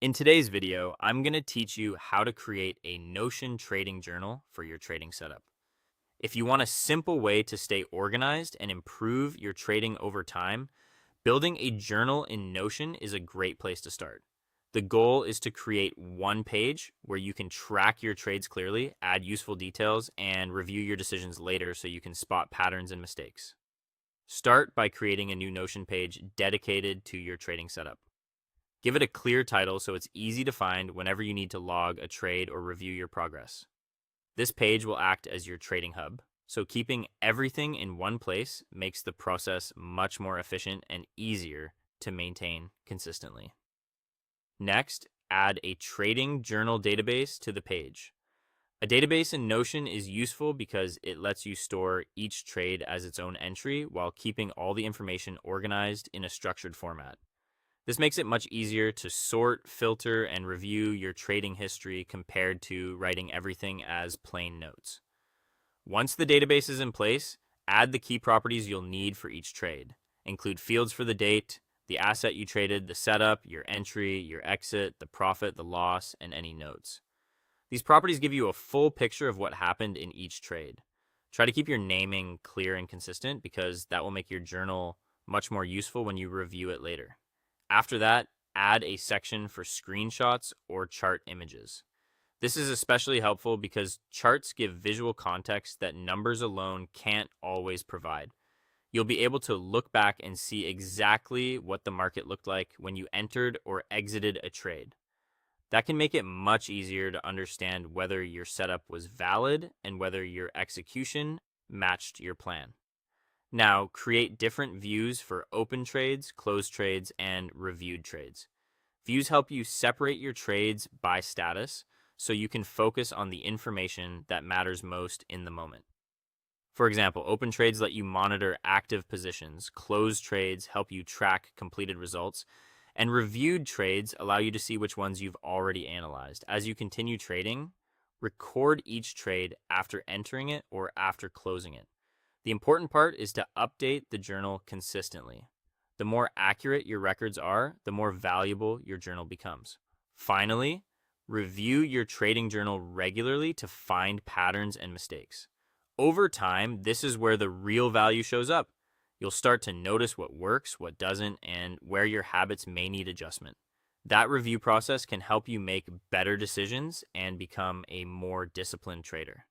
In today's video, I'm going to teach you how to create a Notion trading journal for your trading setup. If you want a simple way to stay organized and improve your trading over time, building a journal in Notion is a great place to start. The goal is to create one page where you can track your trades clearly, add useful details, and review your decisions later so you can spot patterns and mistakes. Start by creating a new Notion page dedicated to your trading setup. Give it a clear title so it's easy to find whenever you need to log a trade or review your progress. This page will act as your trading hub, so keeping everything in one place makes the process much more efficient and easier to maintain consistently. Next, add a trading journal database to the page. A database in Notion is useful because it lets you store each trade as its own entry while keeping all the information organized in a structured format. This makes it much easier to sort, filter, and review your trading history compared to writing everything as plain notes. Once the database is in place, add the key properties you'll need for each trade. Include fields for the date, the asset you traded, the setup, your entry, your exit, the profit, the loss, and any notes. These properties give you a full picture of what happened in each trade. Try to keep your naming clear and consistent because that will make your journal much more useful when you review it later. After that, add a section for screenshots or chart images. This is especially helpful because charts give visual context that numbers alone can't always provide. You'll be able to look back and see exactly what the market looked like when you entered or exited a trade. That can make it much easier to understand whether your setup was valid and whether your execution matched your plan. Now, create different views for open trades, closed trades, and reviewed trades. Views help you separate your trades by status so you can focus on the information that matters most in the moment. For example, open trades let you monitor active positions, closed trades help you track completed results, and reviewed trades allow you to see which ones you've already analyzed. As you continue trading, record each trade after entering it or after closing it. The important part is to update the journal consistently. The more accurate your records are, the more valuable your journal becomes. Finally, review your trading journal regularly to find patterns and mistakes. Over time, this is where the real value shows up. You'll start to notice what works, what doesn't, and where your habits may need adjustment. That review process can help you make better decisions and become a more disciplined trader.